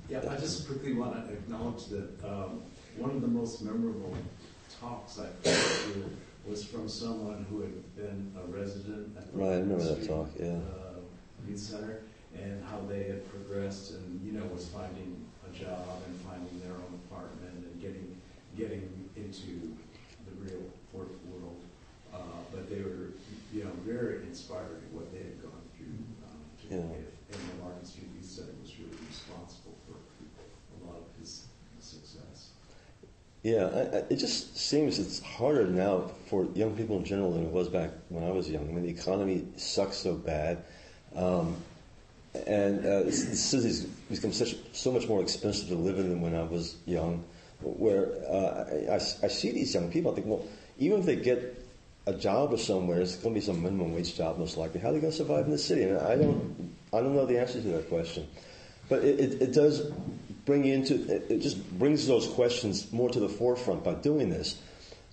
Yeah, I just quickly want to acknowledge that one of the most memorable talks I've heard here was from someone who had been a resident at the Right, I remember Larkin that Street talk, yeah. Youth Center, and how they had progressed and, was finding a job and finding their own apartment and getting into the real work world. But they were, very inspired at what they had gone through to GBF. And the Larkin Street Youth Center was really responsible for a lot of his success. Yeah, it just seems it's harder now for young people in general than it was back when I was young. The economy sucks so bad. The city's become so much more expensive to live in than when I was young, where I see these young people, I think, well, even if they get a job or somewhere, it's going to be some minimum wage job most likely. How are they going to survive in the city? And I don't know the answer to that question. But it does bring you into, it just brings those questions more to the forefront by doing this.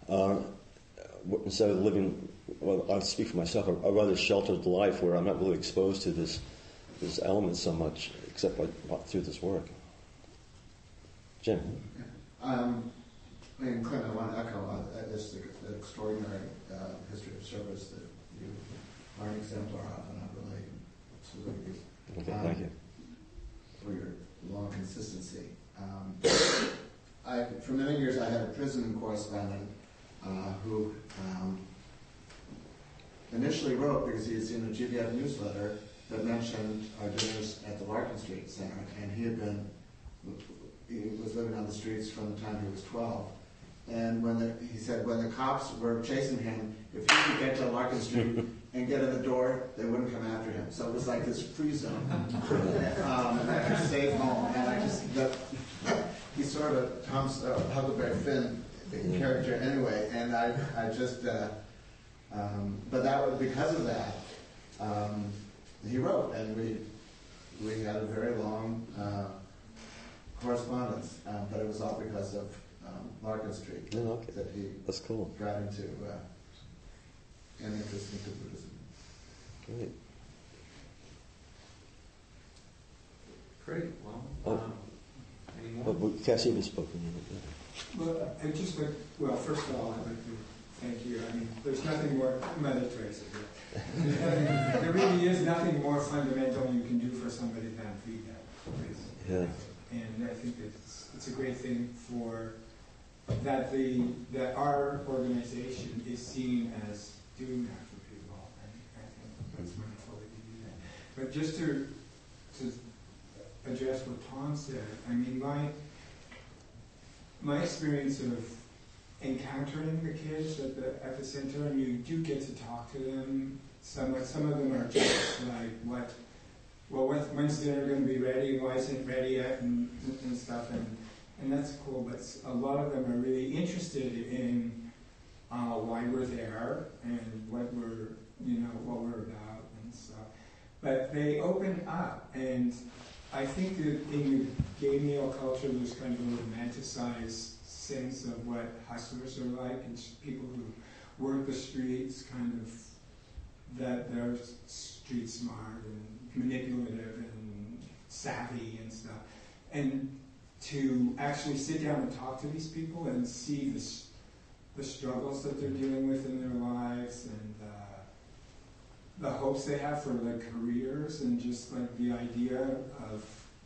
Instead of living, well, I'll speak for myself, a rather sheltered life where I'm not really exposed to this element so much, except through this work. Jim? Clint, I want to echo this extraordinary history of service that you are an exemplar of, and I really salute you. Okay, thank you. For your long consistency. For many years, I had a prison correspondent who initially wrote because he had seen a GBF Newsletter that mentioned our dinners at the Larkin Street Center, and he was living on the streets from the time he was 12. And he said when the cops were chasing him, if he could get to Larkin Street and get in the door, they wouldn't come after him. So it was like this free zone, safe home. And he's sort of a Tom's Huckleberry Finn character anyway. And but that was because of that. He wrote, and we had a very long correspondence, but it was all because of Larkin Street. Oh, okay. That he That's cool. got into an interest into Buddhism. Great. Great. Well, any more? Cassie has spoken. Well, I just like, well, first of all, I'd like to thank you. I mean, there's nothing more, Mother Teresa here. There really is nothing more fundamental you can do for somebody than feed them. Yeah. And I think it's a great thing for that our organization is seen as doing that for people. And I think that's wonderful that you do that. But just to address what Tom said, I mean, my experience of encountering the kids at the center, and you do get to talk to them. Some of them are just like, when's dinner going to be ready? Why isn't it ready yet? And stuff, and that's cool. But a lot of them are really interested in why we're there and what we're about and stuff. But they open up, and I think that in the gay male culture, there's kind of a romanticized sense of what hustlers are like, and people who work the streets, kind of that they're street smart and manipulative and savvy and stuff. And to actually sit down and talk to these people and see the struggles that they're dealing with in their lives and the hopes they have for like careers and just like the idea of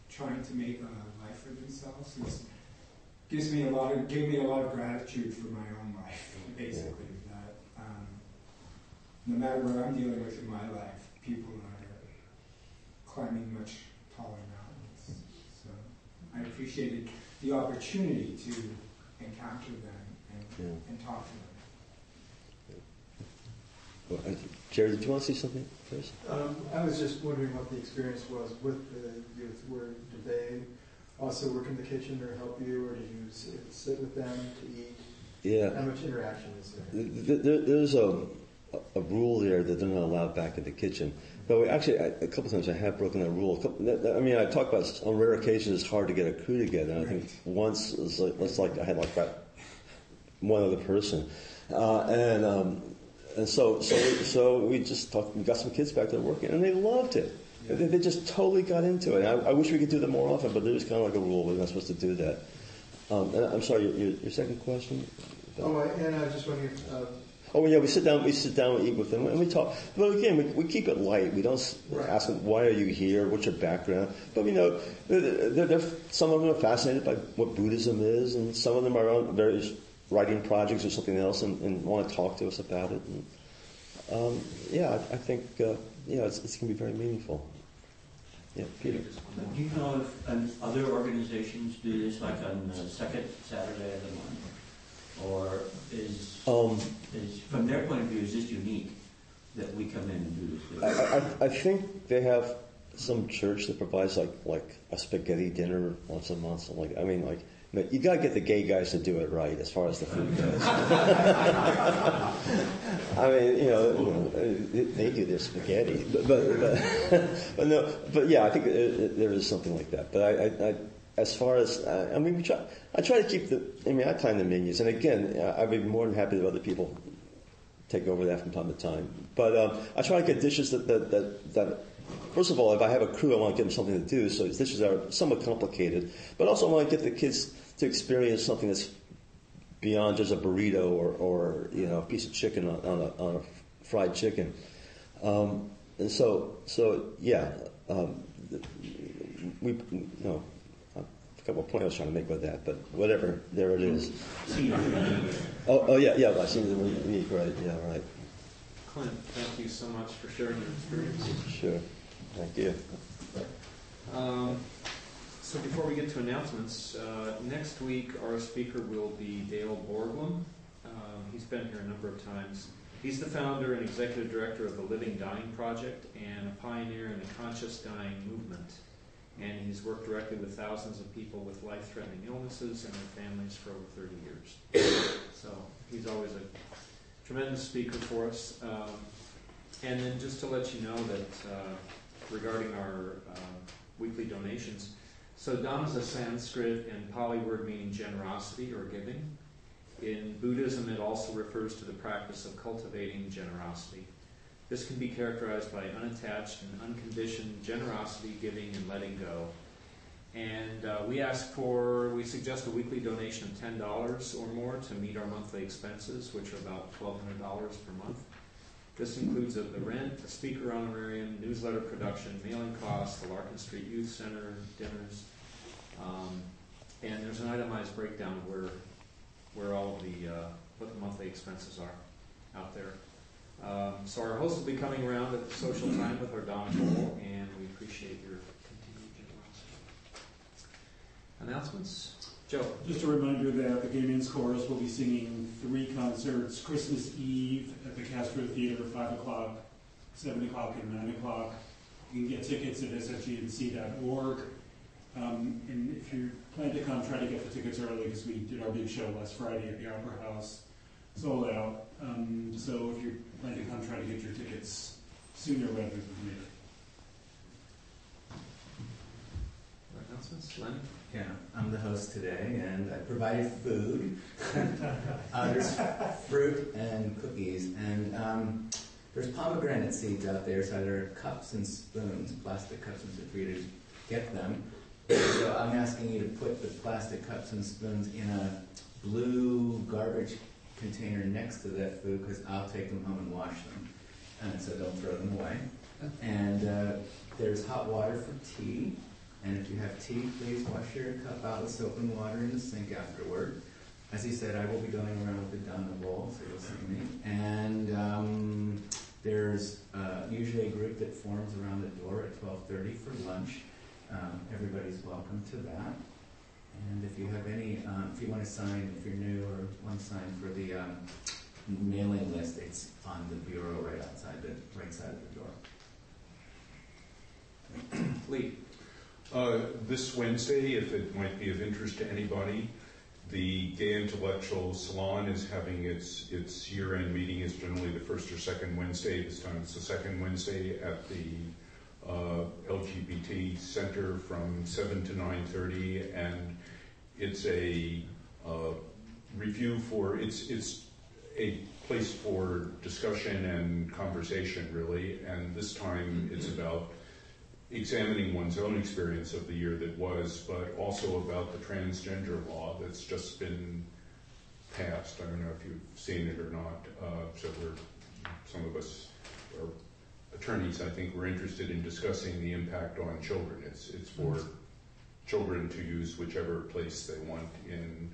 trying to make a life for themselves gave me a lot of gratitude for my own life, basically. That no matter what I'm dealing with in my life, people are climbing much taller mountains. So I appreciated the opportunity to encounter them and talk to them. Well, Jerry, did you want to say something first? I was just wondering what the experience was with the youth. Did they also work in the kitchen or help you, or did you sit with them to eat? Yeah. How much interaction is there? There's a rule there that they're not allowed back in the kitchen. But a couple of times I have broken that rule. I mean, I talk about on rare occasions it's hard to get a crew together. And I think once it's like I had like that one other person, and so we just talked. We got some kids back there working, and they loved it. Yeah. They just totally got into it. I wish we could do that more often, but there's kind of like a rule we're not supposed to do that. And I'm sorry, your second question. And I was just wondering. We sit down, we eat with them, and we talk. But again, we keep it light. We don't ask them, why are you here? What's your background? But we know some of them are fascinated by what Buddhism is, and some of them are on various writing projects or something else and want to talk to us about it. And, I think it's going to be very meaningful. Yeah, Peter. Do you know if other organizations do this, like on the second Saturday of the month? Or is from their point of view, is this unique that we come in and do this? I think they have some church that provides like a spaghetti dinner once a month. So you got to get the gay guys to do it right as far as the food goes. I mean, they do their spaghetti, but yeah, I think there is something like that. But I as far as, I try to keep I plan the menus, and again, I'd be more than happy if other people take over that from time to time. But I try to get dishes that first of all, if I have a crew, I want to give them something to do, so these dishes are somewhat complicated, but also I want to get the kids to experience something that's beyond just a burrito or a piece of chicken on a fried chicken. And so yeah, I forgot what point I was trying to make with that, but whatever, there it is. Yeah, I see the unique, right, yeah, right. Clint, thank you so much for sharing your experience. Sure, thank you. So before we get to announcements, next week our speaker will be Dale Borglum. He's been here a number of times. He's the founder and executive director of the Living Dying Project and a pioneer in the conscious dying movement. And he's worked directly with thousands of people with life-threatening illnesses and their families for over 30 years. So he's always a tremendous speaker for us. And then just to let you know that regarding our weekly donations, So Dhamma is a Sanskrit and Pali word meaning generosity or giving. In Buddhism, it also refers to the practice of cultivating generosity. This can be characterized by unattached and unconditioned generosity, giving, and letting go. And we suggest a weekly donation of $10 or more to meet our monthly expenses, which are about $1,200 per month. This includes the rent, a speaker honorarium, newsletter production, mailing costs, the Larkin Street Youth Center dinners, and there's an itemized breakdown of where all of what the monthly expenses are out there. So our host will be coming around at the social time with our Dhamma bowl, and we appreciate your continued generosity. Announcements? Joe. Just a reminder that the Gay Men's Chorus will be singing 3 concerts Christmas Eve at the Castro Theater, 5 o'clock, 7 o'clock, and 9 o'clock. You can get tickets at sfgnc.org. And if you plan to come, try to get the tickets early because we did our big show last Friday at the Opera House. Sold out. So if you plan to come, try to get your tickets sooner rather than later. Announcements? Len? Yeah, I'm the host today, and I provided food. There's fruit and cookies, and there's pomegranate seeds out there, so there are cups and spoons, plastic cups and spoons for you to get them. So I'm asking you to put the plastic cups and spoons in a blue garbage container next to that food, because I'll take them home and wash them, and so don't throw them away. And there's hot water for tea. And if you have tea, please wash your cup out with soap and water in the sink afterward. As he said, I will be going around with the Dhamma bowl, so you'll see me. And there's usually a group that forms around the door at 12:30 for lunch. Everybody's welcome to that. And if you have if you want to sign, if you're new or want to sign for the mailing list, it's on the bureau right side of the door. Lee. This Wednesday, if it might be of interest to anybody, the Gay Intellectual Salon is having its year-end meeting. Is generally the first or second Wednesday. This time it's the second Wednesday at the LGBT Center from 7 to 9:30, and it's a review for it's a place for discussion and conversation, really. And this time it's about examining one's own experience of the year that was, but also about the transgender law that's just been passed. I don't know if you've seen it or not. So some of us are attorneys, I think, we're interested in discussing the impact on children. It's for children to use whichever place they want in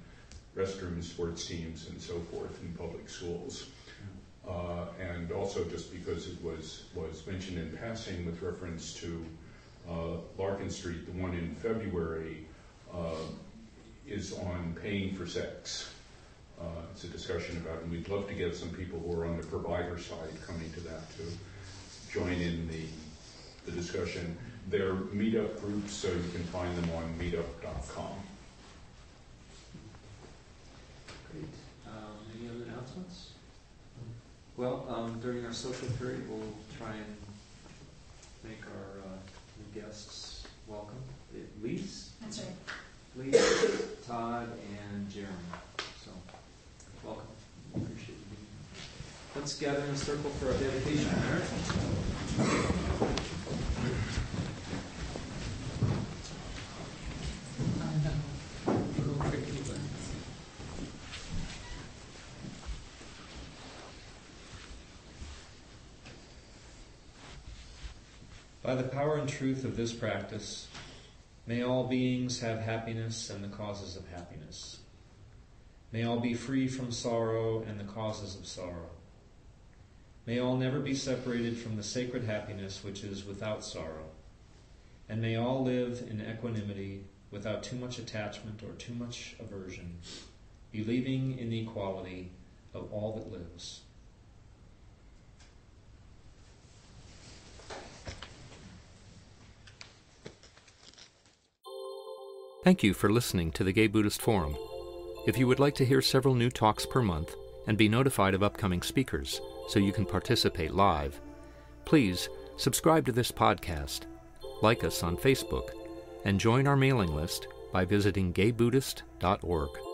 restrooms, sports teams, and so forth in public schools. And also just because it was mentioned in passing with reference to Larkin Street, the one in February is on paying for sex. It's a discussion about it, and we'd love to get some people who are on the provider side coming to that to join in the discussion. They're meetup groups, so you can find them on meetup.com. Great. Any other announcements? Well, during our social period, we'll try and make our new guests welcome. Lise? That's right. Lise, Todd, and Jeremy. So, welcome. Appreciate you being here. Let's gather in a circle for our dedication of marriage. By the power and truth of this practice, may all beings have happiness and the causes of happiness. May all be free from sorrow and the causes of sorrow. May all never be separated from the sacred happiness which is without sorrow. And may all live in equanimity without too much attachment or too much aversion, believing in the equality of all that lives. Thank you for listening to the Gay Buddhist Forum. If you would like to hear several new talks per month and be notified of upcoming speakers so you can participate live, please subscribe to this podcast, like us on Facebook, and join our mailing list by visiting gaybuddhist.org.